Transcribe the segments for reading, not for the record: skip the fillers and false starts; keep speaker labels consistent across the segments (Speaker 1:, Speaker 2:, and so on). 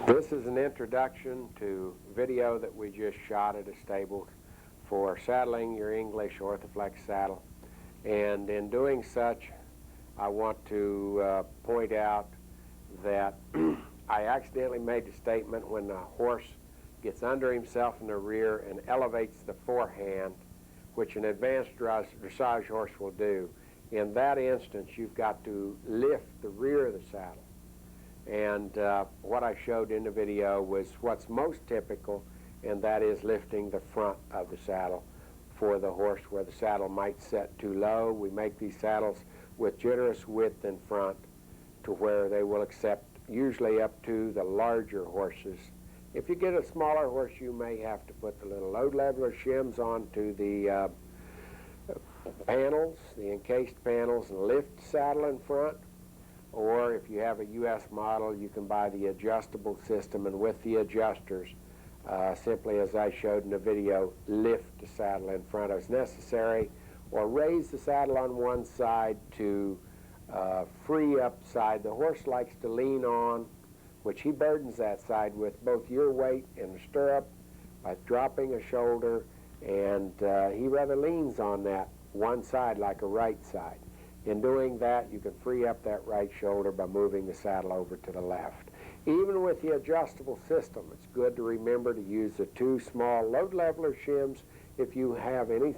Speaker 1: This is an introduction to video that we just shot at a stable for saddling your English Orthoflex saddle. And in doing such, I want to point out that I accidentally made the statement when the horse gets under himself in the rear and elevates the forehand, which an advanced dressage horse will do. In that instance, you've got to lift the rear of the saddle. And what I showed in the video was what's most typical, and that is lifting the front of the saddle for the horse where the saddle might set too low. We make these saddles with generous width in front to where they will accept usually up to the larger horses. If you get a smaller horse, you may have to put the little load leveler shims onto the panels, the encased panels, and lift the saddle in front. Or if you have a U.S. model, you can buy the adjustable system, and with the adjusters, simply as I showed in the video, lift the saddle in front as necessary, or raise the saddle on one side to free up side. The horse likes to lean on, which he burdens that side with both your weight in the stirrup by dropping a shoulder, and he rather leans on that one side like a right side. In doing that, you can free up that right shoulder by moving the saddle over to the left. Even with the adjustable system, it's good to remember to use the two small load leveler shims if you have any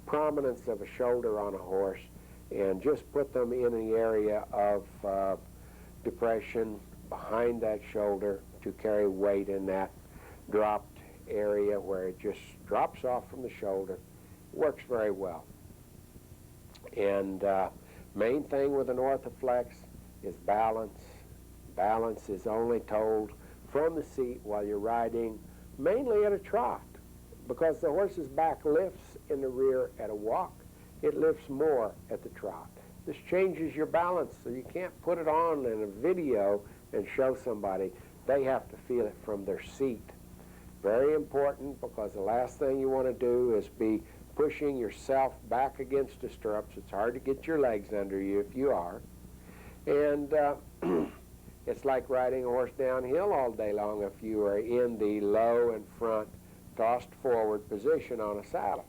Speaker 1: prominence of a shoulder on a horse, and just put them in the area of depression behind that shoulder to carry weight in that dropped area where it just drops off from the shoulder. Works very well. And main thing with an Orthoflex is balance. Balance is only told from the seat while you're riding, mainly at a trot, because the horse's back lifts in the rear at a walk. It lifts more at the trot. This changes your balance, so you can't put it on in a video and show somebody. They have to feel it from their seat. Very important, because the last thing you want to do is be pushing yourself back against the stirrups. It's hard to get your legs under you if you are. And it's like riding a horse downhill all day long if you are in the low and front tossed forward position on a saddle.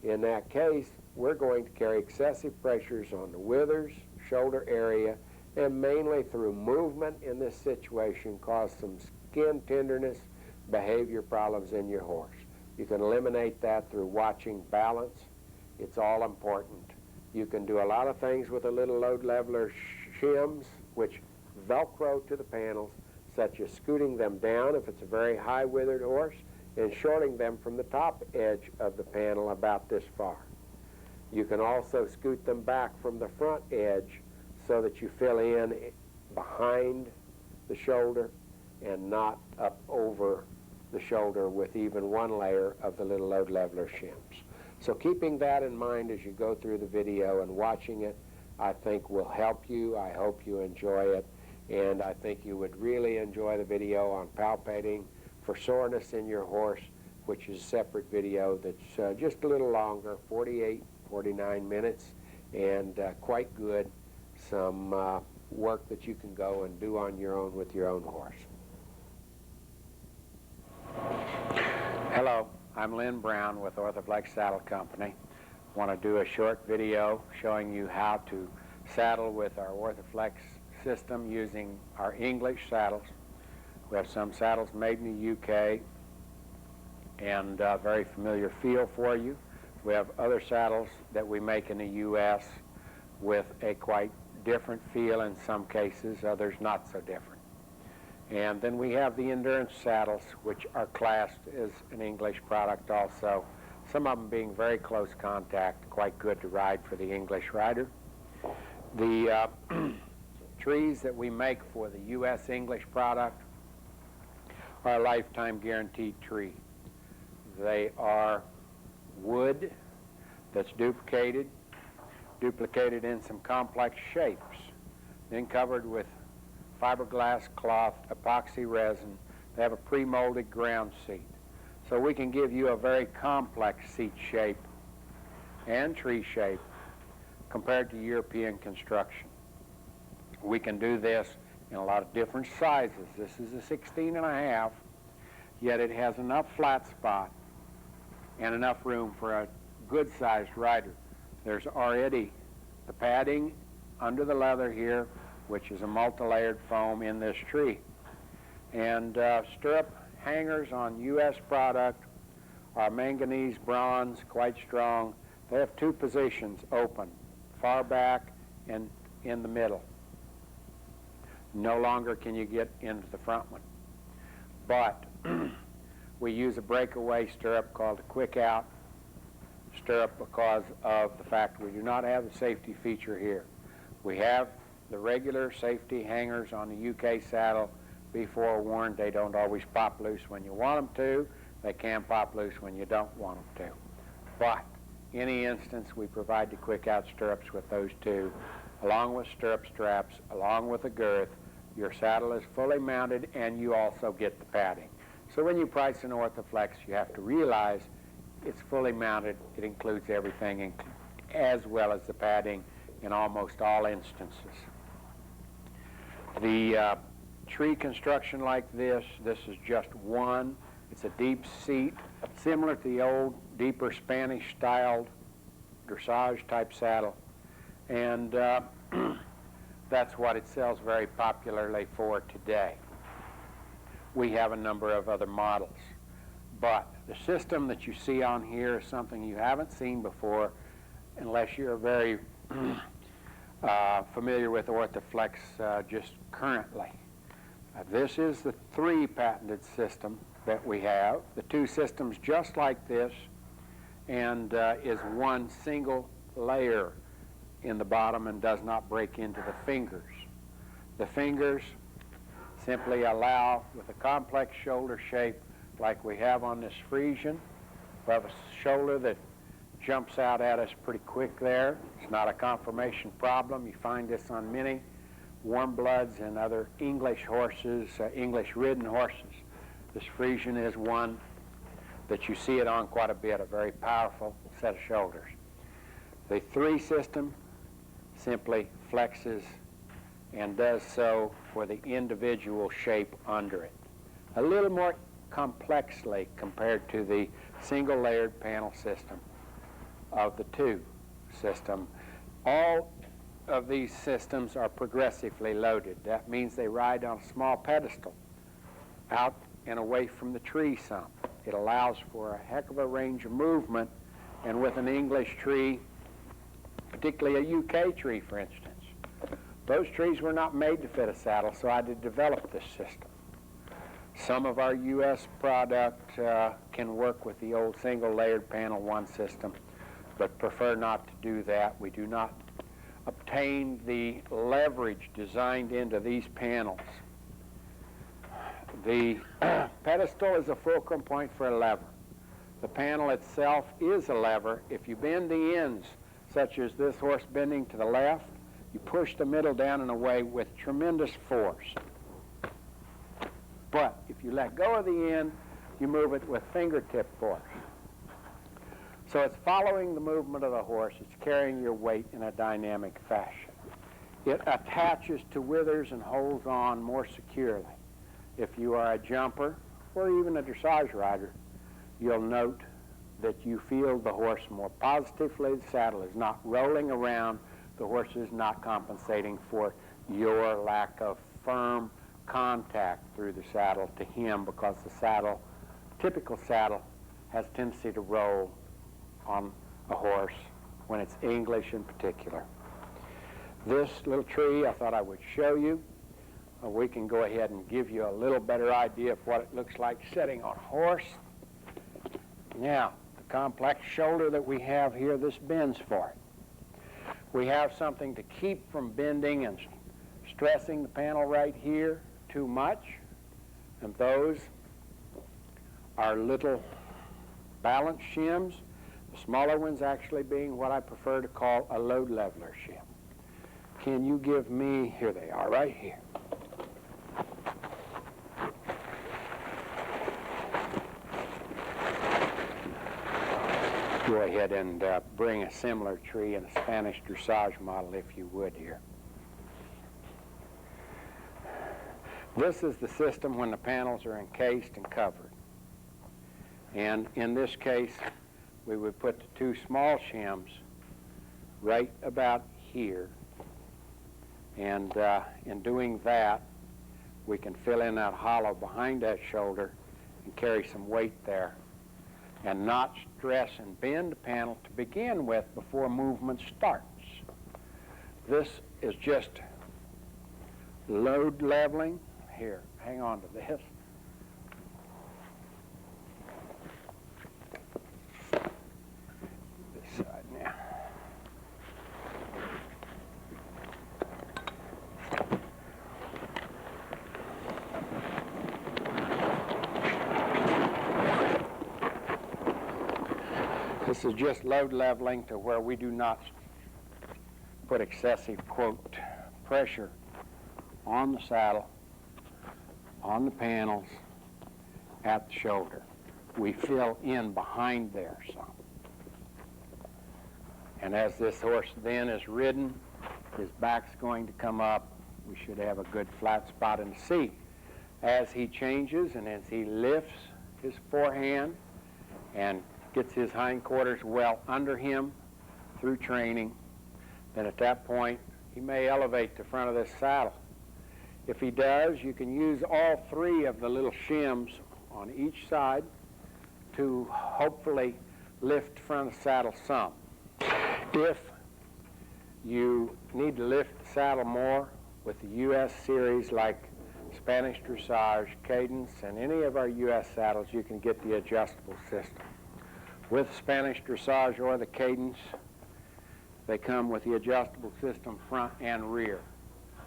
Speaker 1: In that case, we're going to carry excessive pressures on the withers, shoulder area, and mainly through movement in this situation cause some skin tenderness, behavior problems in your horse. You can eliminate that through watching balance. It's all important. You can do a lot of things with a little load leveler shims, which Velcro to the panels, such as scooting them down if it's a very high withered horse, and shorting them from the top edge of the panel about this far. You can also scoot them back from the front edge so that you fill in behind the shoulder and not up over the shoulder with even one layer of the little load leveler shims. So keeping that in mind as you go through the video and watching it, I think will help you. I hope you enjoy it, and I think you would really enjoy the video on palpating for soreness in your horse, which is a separate video that's just a little longer, 48, 49 minutes, and quite good. Some work that you can go and do on your own with your own horse. Hello, I'm Lynn Brown with Orthoflex Saddle Company. I want to do a short video showing you how to saddle with our Orthoflex system using our English saddles. We have some saddles made in the UK and very familiar feel for you. We have other saddles that we make in the US with a quite different feel in some cases, others not so different. And then we have the endurance saddles, which are classed as an English product also, some of them being very close contact, quite good to ride for the English rider. The trees that we make for the U.S. English product are a lifetime guaranteed tree. They are wood that's duplicated in some complex shapes, then covered with fiberglass cloth, epoxy resin. They have a pre-molded ground seat. So we can give you a very complex seat shape and tree shape compared to European construction. We can do this in a lot of different sizes. This is a 16.5, yet it has enough flat spot and enough room for a good-sized rider. There's already the padding under the leather here, which is a multi-layered foam in this tree. And stirrup hangers on U.S. product are manganese bronze, quite strong. They have two positions open, far back and in the middle. No longer can you get into the front one. But we use a breakaway stirrup called a quick out stirrup because of the fact we do not have the safety feature here. We have the regular safety hangers on the UK saddle. Be forewarned, they don't always pop loose when you want them to. They can pop loose when you don't want them to. But in any instance, we provide the quick out stirrups with those two, along with stirrup straps, along with a girth. Your saddle is fully mounted and you also get the padding. So when you price an Orthoflex, you have to realize it's fully mounted. It includes everything, as well as the padding in almost all instances. The tree construction like this is just one. It's a deep seat, similar to the old, deeper Spanish-styled dressage-type saddle. And that's what it sells very popularly for today. We have a number of other models. But the system that you see on here is something you haven't seen before unless you're very familiar with Orthoflex just currently. This is the 3 patented system that we have. The 2 systems just like this, and is one single layer in the bottom and does not break into the fingers. The fingers simply allow, with a complex shoulder shape like we have on this Frisian, we have a shoulder that jumps out at us pretty quick there. It's not a conformation problem. You find this on many warm bloods and other English horses, English-ridden horses. This Frisian is one that you see it on quite a bit, a very powerful set of shoulders. The 3 system simply flexes and does so for the individual shape under it. A little more complexly compared to the single layered panel system of the 2 system. All of these systems are progressively loaded. That means they ride on a small pedestal out and away from the tree some. It allows for a heck of a range of movement, and with an English tree, particularly a UK tree for instance, those trees were not made to fit a saddle, so I had to develop this system. Some of our U.S. product can work with the old single layered panel 1 system, but prefer not to do that. We do not obtain the leverage designed into these panels. The pedestal is a fulcrum point for a lever. The panel itself is a lever. If you bend the ends, such as this horse bending to the left, you push the middle down and away with tremendous force. But if you let go of the end, you move it with fingertip force. So it's following the movement of the horse. It's carrying your weight in a dynamic fashion. It attaches to withers and holds on more securely. If you are a jumper or even a dressage rider, you'll note that you feel the horse more positively. The saddle is not rolling around. The horse is not compensating for your lack of firm contact through the saddle to him, because the saddle, typical saddle, has tendency to roll on a horse when it's English in particular. This little tree I thought I would show you. We can go ahead and give you a little better idea of what it looks like sitting on a horse. Now, the complex shoulder that we have here, this bends for it. We have something to keep from bending and stressing the panel right here too much, and those are little balance shims, the smaller ones actually being what I prefer to call a load leveler shim. Can you give me, here they are right here. Go ahead and bring a similar tree in a Spanish dressage model if you would here.
Speaker 2: This is the system when the panels are encased and covered. And in this case, we would put the two small shims right about here. And in doing that, we can fill in that hollow behind that shoulder and carry some weight there and not stress and bend the panel to begin with before movement starts. This is just load leveling. Here, hang on to this. This side now. This is just load leveling to where we do not put excessive, quote, pressure on the saddle, on the panels, at the shoulder. We fill in behind there some. And as this horse then is ridden, his back's going to come up. We should have a good flat spot in the seat. As he changes and as he lifts his forehand and gets his hindquarters well under him through training, then at that point he may elevate the front of this saddle. If he does, you can use all three of the little shims on each side to hopefully lift the front of the saddle some. If you need to lift the saddle more with the U.S. series like Spanish Dressage, Cadence, and any of our U.S. saddles, you can get the adjustable system. With Spanish Dressage or the Cadence, they come with the adjustable system front and rear.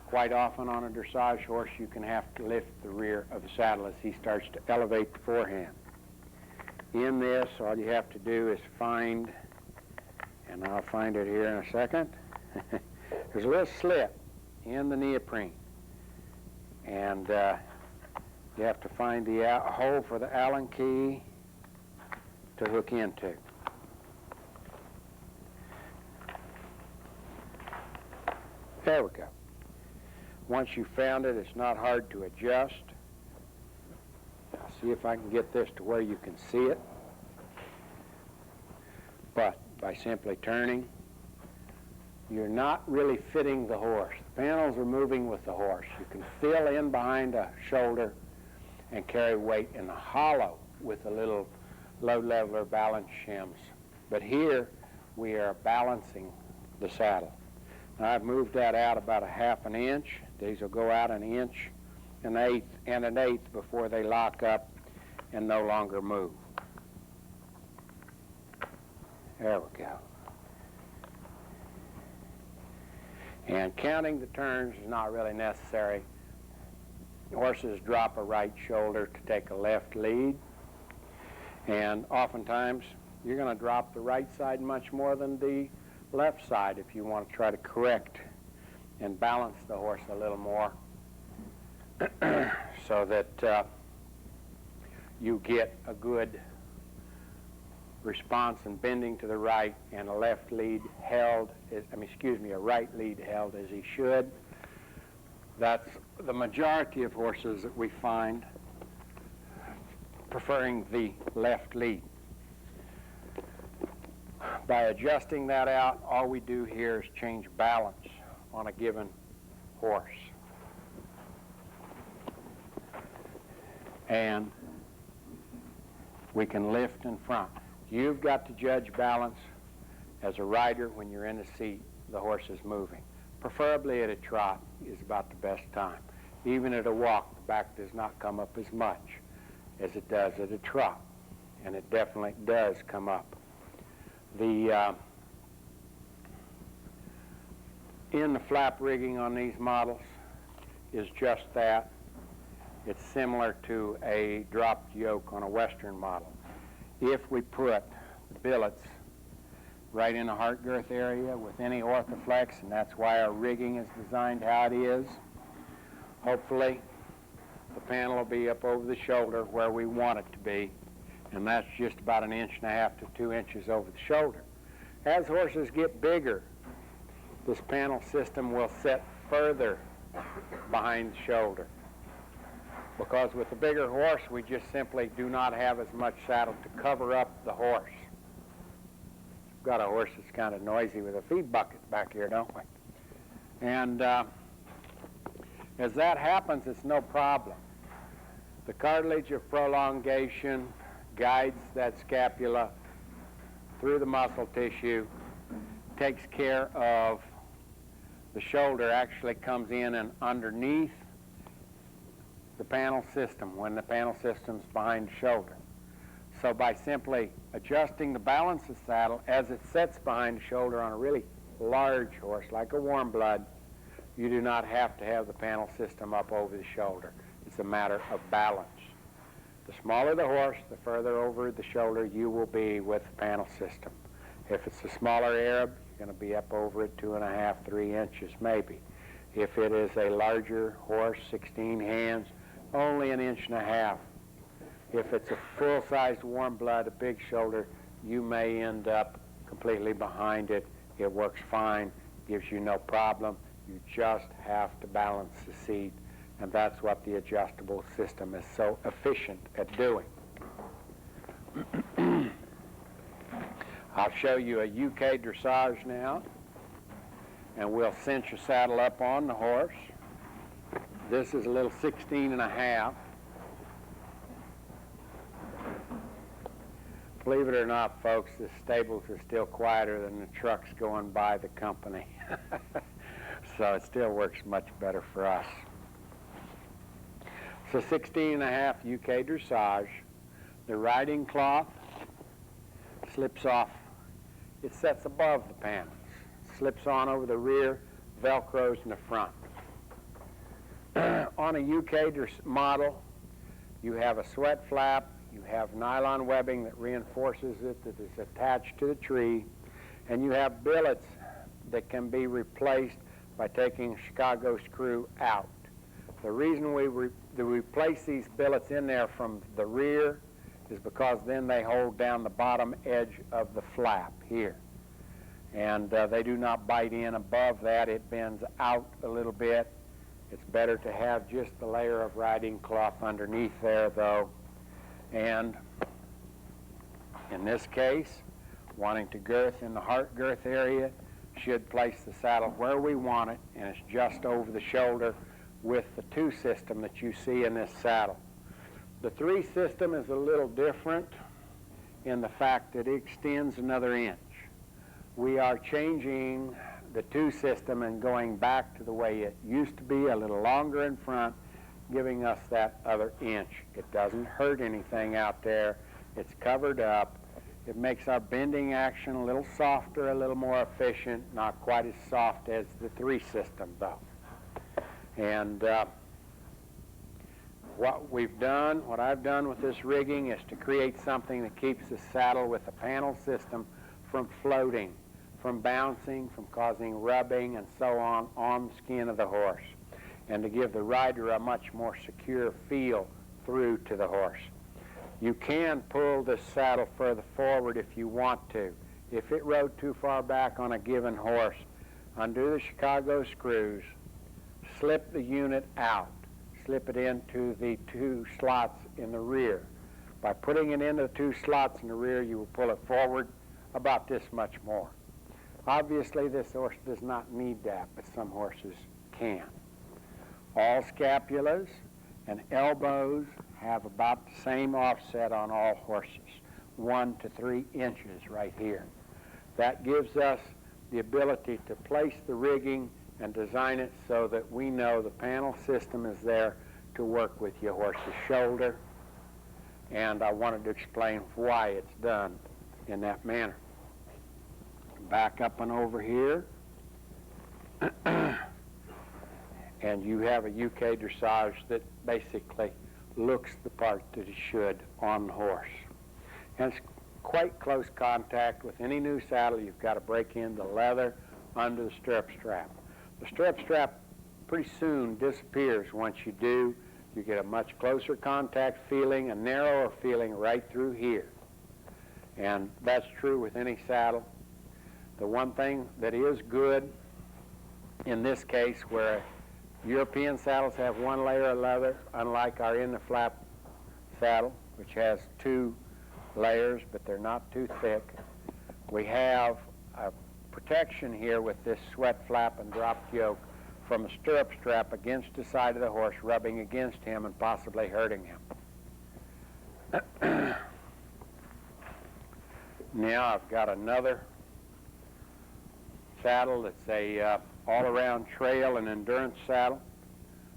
Speaker 2: Quite often on a dressage horse, you can have to lift the rear of the saddle as he starts to elevate the forehand. In this, all you have to do is find, and I'll find it here in a second, there's a little slit in the neoprene. And you have to find the hole for the Allen key to hook into. There we go. Once you've found it, it's not hard to adjust. I'll see if I can get this to where you can see it. But by simply turning, you're not really fitting the horse. The panels are moving with the horse. You can fill in behind a shoulder and carry weight in the hollow with a little load leveler balance shims. But here we are balancing the saddle. Now I've moved that out about a half an inch. These will go out an inch, an eighth before they lock up and no longer move. There we go. And counting the turns is not really necessary. Horses drop a right shoulder to take a left lead, and oftentimes you're going to drop the right side much more than the left side if you want to try to correct and balance the horse a little more so that you get a good response and bending to the right and a left lead held, a right lead held as he should. That's the majority of horses that we find preferring the left lead. By adjusting that out, all we do here is change balance on a given horse. And we can lift in front. You've got to judge balance as a rider when you're in the seat, the horse is moving. Preferably at a trot is about the best time. Even at a walk, the back does not come up as much as it does at a trot, and it definitely does come up. In the flap rigging on these models is just that. It's similar to a dropped yoke on a Western model. If we put the billets right in the heart girth area with any Orthoflex, and that's why our rigging is designed how it is, hopefully the panel will be up over the shoulder where we want it to be, and that's just about 1.5 inches to 2 inches over the shoulder. As horses get bigger, this panel system will set further behind the shoulder. because with the bigger horse, we just simply do not have as much saddle to cover up the horse. We've got a horse that's kind of noisy with a feed bucket back here, don't we? And as that happens, it's no problem. The cartilage of prolongation guides that scapula through the muscle tissue, takes care of the shoulder, actually comes in and underneath the panel system when the panel system's behind the shoulder. So by simply adjusting the balance of the saddle as it sets behind the shoulder on a really large horse like a warm blood, you do not have to have the panel system up over the shoulder. It's a matter of balance. The smaller the horse, the further over the shoulder you will be with the panel system. If it's a smaller Arab, you're going to be up over it 2.5, 3 inches maybe. If it is a larger horse, 16 hands, only 1.5 inches. If it's a full-sized warm blood, a big shoulder, you may end up completely behind it. It works fine, gives you no problem. You just have to balance the seat, and that's what the adjustable system is so efficient at doing. I'll show you a UK dressage now, and we'll cinch a saddle up on the horse. This is a little 16.5. Believe it or not, folks, the stables are still quieter than the trucks going by the company. So it still works much better for us. So 16.5 UK dressage. The riding cloth slips off. It sets above the panels. Slips on over the rear, Velcros in the front. On a UK model, you have a sweat flap. You have nylon webbing that reinforces it, that is attached to the tree, and you have billets that can be replaced by taking a Chicago screw out. The reason we replace these billets in there from the rear is because then they hold down the bottom edge of the flap here. And they do not bite in above that. It bends out a little bit. It's better to have just the layer of riding cloth underneath there, though. And in this case, wanting to girth in the heart girth area, should place the saddle where we want it, and it's just over the shoulder with the 2 system that you see in this saddle. The 3 system is a little different in the fact that it extends another inch. We are changing the 2 system and going back to the way it used to be, a little longer in front, giving us that other inch. It doesn't hurt anything out there. It's covered up. It makes our bending action a little softer, a little more efficient, not quite as soft as the 3 system, though. And what I've done with this rigging is to create something that keeps the saddle with the panel system from floating, from bouncing, from causing rubbing and so on the skin of the horse, and to give the rider a much more secure feel through to the horse. You can pull this saddle further forward if you want to. If it rode too far back on a given horse, undo the Chicago screws, slip the unit out, slip it into the 2 slots in the rear. By putting it into the 2 slots in the rear, you will pull it forward about this much more. Obviously, this horse does not need that, but some horses can. All scapulas and elbows have about the same offset on all horses, 1 to 3 inches right here. That gives us the ability to place the rigging and design it so that we know the panel system is there to work with your horse's shoulder, and I wanted to explain why it's done in that manner. Back up and over here, and you have a UK dressage that basically looks the part that it should on the horse. And it's quite close contact with any new saddle. You've got to break in the leather under the stirrup strap. The stirrup strap pretty soon disappears. Once you do, you get a much closer contact feeling, a narrower feeling right through here. And that's true with any saddle. The one thing that is good in this case, where European saddles have one layer of leather, unlike our in-the-flap saddle, which has 2 layers, but they're not too thick. We have a protection here with this sweat flap and drop yoke from a stirrup strap against the side of the horse, rubbing against him and possibly hurting him. Now I've got another saddle that's a all-around trail and endurance saddle.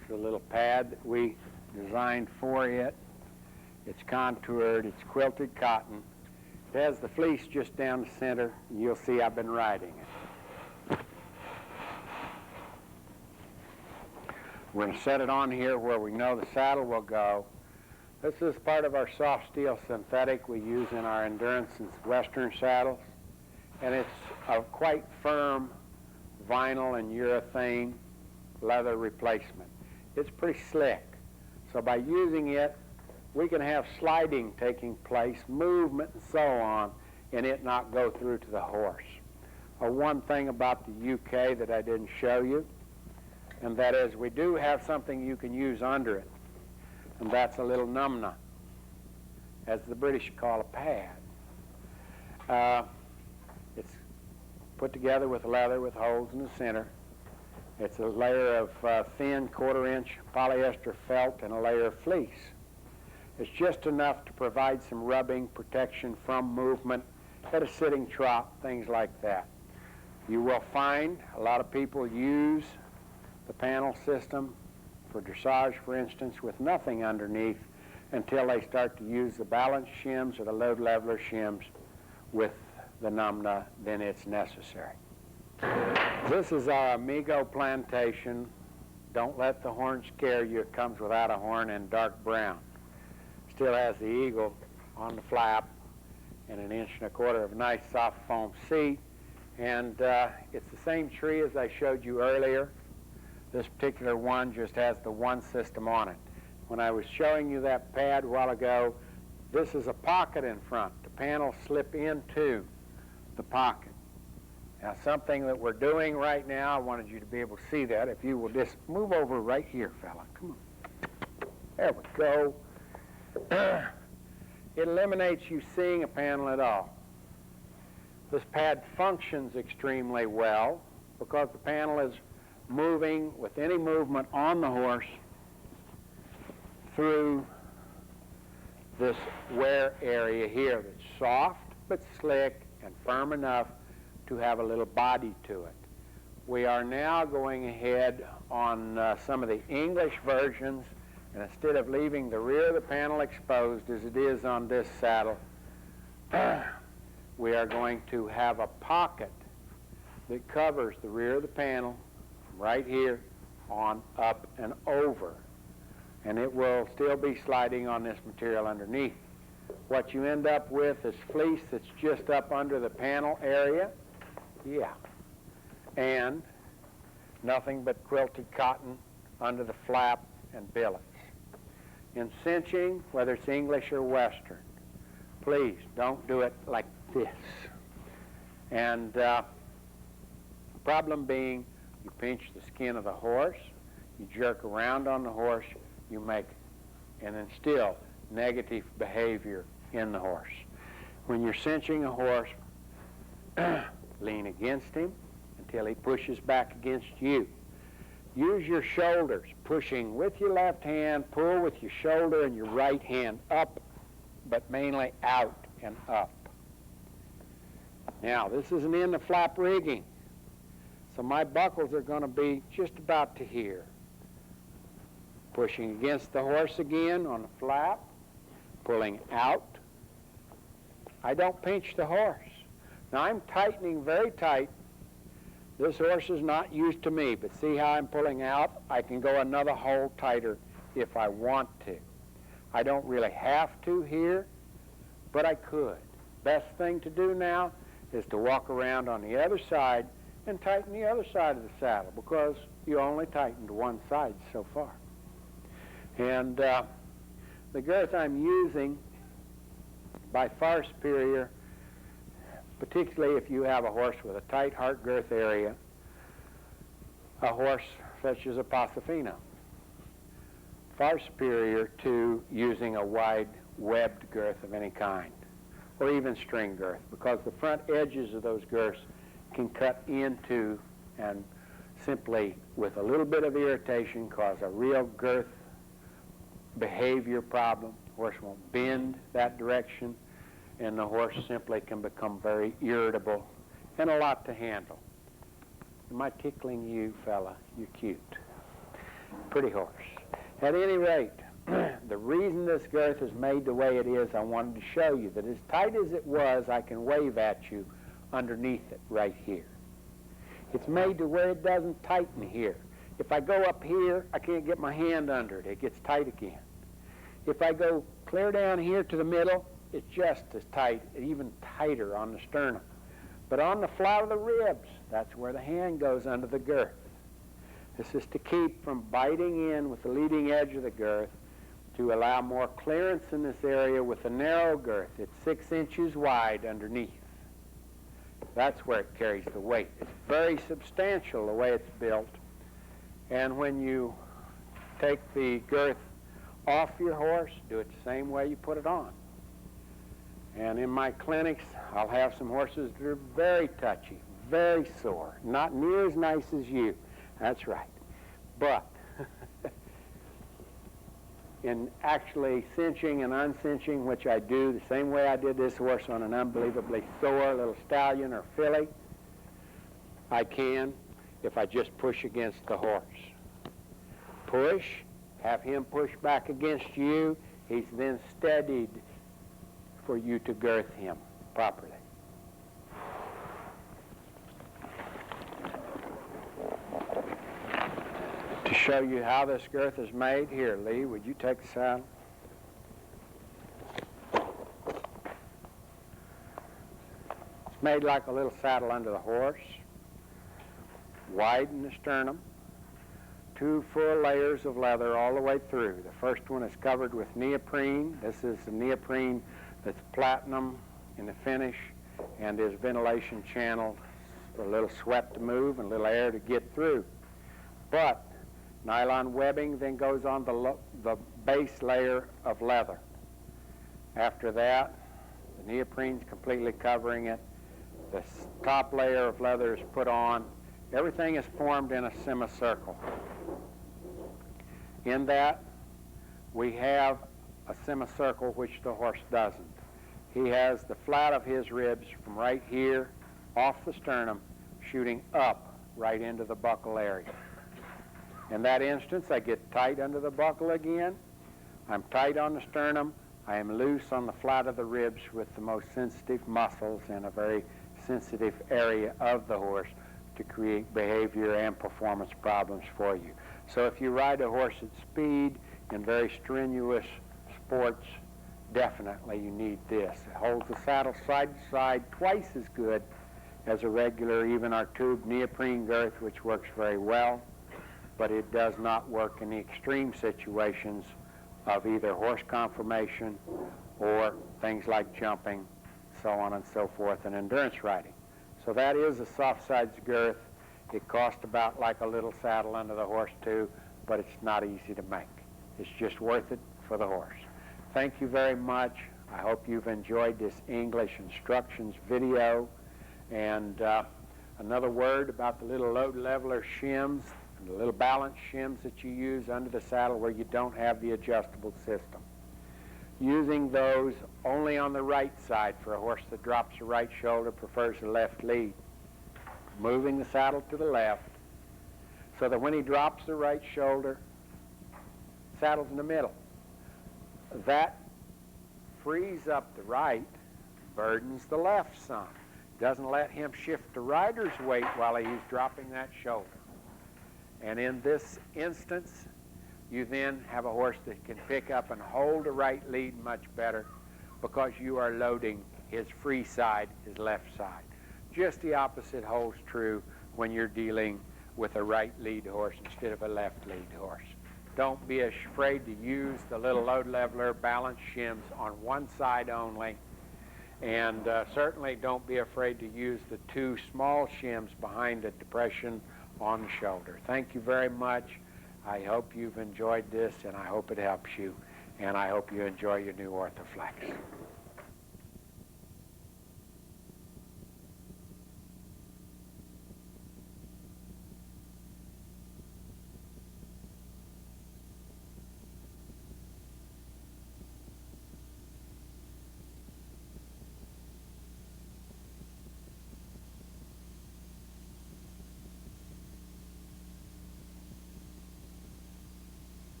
Speaker 2: It's a little pad that we designed for it. It's contoured, it's quilted cotton. It has the fleece just down the center, and you'll see I've been riding it. We're going to set it on here where we know the saddle will go. This is part of our soft steel synthetic we use in our endurance and western saddles, and it's a quite firm vinyl and urethane leather replacement. It's pretty slick, so by using it, we can have sliding taking place, movement and so on, and it not go through to the horse. One thing about the UK that I didn't show you, and that is we do have something you can use under it, and that's a little numna, as the British call a pad. It's put together with leather with holes in the center. It's a layer of thin 1/4-inch polyester felt and a layer of fleece. It's just enough to provide some rubbing protection from movement at a sitting trot, things like that. You will find a lot of people use the panel system for dressage, for instance, with nothing underneath until they start to use the balance shims or the load leveler shims with the numna, then it's necessary. This is our Amigo plantation. Don't let the horn scare you. It comes without a horn in dark brown. Still has the eagle on the flap and 1 1/4 inch of nice soft foam seat. And it's the same tree as I showed you earlier. This particular one just has the one system on it. When I was showing you that pad a while ago, this is a pocket in front. The panels slip into the pocket. Now, something that we're doing right now, I wanted you to be able to see that. If you will just move over right here, fella. Come on. There we go. It eliminates you seeing a panel at all. This pad functions extremely well because the panel is moving with any movement on the horse through this wear area here that's soft but slick and firm enough to have a little body to it. We are now going ahead on some of the English versions, and instead of leaving the rear of the panel exposed as it is on this saddle, we are going to have a pocket that covers the rear of the panel from right here on up and over. And it will still be sliding on this material underneath. What you end up with is fleece that's just up under the panel area. Yeah. And nothing but quilted cotton under the flap and billets. In cinching, whether it's English or Western, please don't do it like this. And the problem being, you pinch the skin of the horse, you jerk around on the horse, you make and instill negative behavior in the horse. When you're cinching a horse, lean against him until he pushes back against you. Use your shoulders, pushing with your left hand, pull with your shoulder and your right hand up, but mainly out and up. Now, this isn't in the flap rigging, so my buckles are going to be just about to here. Pushing against the horse again on the flap, pulling out. I don't pinch the horse. Now, I'm tightening very tight. This horse is not used to me, but see how I'm pulling out? I can go another hole tighter if I want to. I don't really have to here, but I could. Best thing to do now is to walk around on the other side and tighten the other side of the saddle, because you only tightened one side so far. And the girth I'm using, by far superior, particularly if you have a horse with a tight heart girth area, a horse such as a Pasofino. Far superior to using a wide webbed girth of any kind, or even string girth, because the front edges of those girths can cut into and simply, with a little bit of irritation, cause a real girth behavior problem. The horse won't bend that direction, and the horse simply can become very irritable and a lot to handle. Am I tickling you, fella? You're cute. Pretty horse. At any rate, the reason this girth is made the way it is, I wanted to show you that as tight as it was, I can wave at you underneath it right here. It's made to where it doesn't tighten here. If I go up here, I can't get my hand under it. It gets tight again. If I go clear down here to the middle, it's just as tight, even tighter on the sternum. But on the flat of the ribs, that's where the hand goes under the girth. This is to keep from biting in with the leading edge of the girth, to allow more clearance in this area with a narrow girth. It's 6 inches wide underneath. That's where it carries the weight. It's very substantial the way it's built. And when you take the girth off your horse, do it the same way you put it on. And in my clinics, I'll have some horses that are very touchy, very sore, not near as nice as you. That's right. But in actually cinching and uncinching, which I do the same way I did this horse on an unbelievably sore little stallion or filly, I can if I just push against the horse. Push, have him push back against you. He's then steadied for you to girth him properly. To show you how this girth is made, here, Lee, would you take the saddle? It's made like a little saddle under the horse, widen the sternum, 2 full layers of leather all the way through. The first one is covered with neoprene. This is the neoprene that's platinum in the finish and is ventilation channeled for a little sweat to move and a little air to get through. But nylon webbing then goes on the base layer of leather. After that, the neoprene's completely covering it. The top layer of leather is put on. Everything is formed in a semicircle. In that, we have a semicircle which the horse doesn't. He has the flat of his ribs from right here off the sternum shooting up right into the buckle area. In that instance, I get tight under the buckle again. I'm tight on the sternum. I am loose on the flat of the ribs with the most sensitive muscles in a very sensitive area of the horse to create behavior and performance problems for you. So if you ride a horse at speed in very strenuous sports, definitely you need this. It holds the saddle side to side twice as good as a regular, even our tube neoprene girth, which works very well, but it does not work in the extreme situations of either horse conformation or things like jumping, so on and so forth, and endurance riding. So that is a soft sides girth. It costs about like a little saddle under the horse too, but it's not easy to make. It's just worth it for the horse. Thank you very much. I hope you've enjoyed this English instructions video. And another word about the little load leveler shims, and the little balance shims that you use under the saddle where you don't have the adjustable system. Using those only on the right side for a horse that drops the right shoulder, prefers the left lead. Moving the saddle to the left so that when he drops the right shoulder, saddle's in the middle. That frees up the right, burdens the left some. Doesn't let him shift the rider's weight while he's dropping that shoulder. And in this instance, you then have a horse that can pick up and hold the right lead much better because you are loading his free side, his left side. Just the opposite holds true when you're dealing with a right lead horse instead of a left lead horse. Don't be afraid to use the little load leveler balance shims on one side only. And certainly don't be afraid to use the 2 small shims behind the depression on the shoulder. Thank you very much. I hope you've enjoyed this, and I hope it helps you, and I hope you enjoy your new Orthoflex.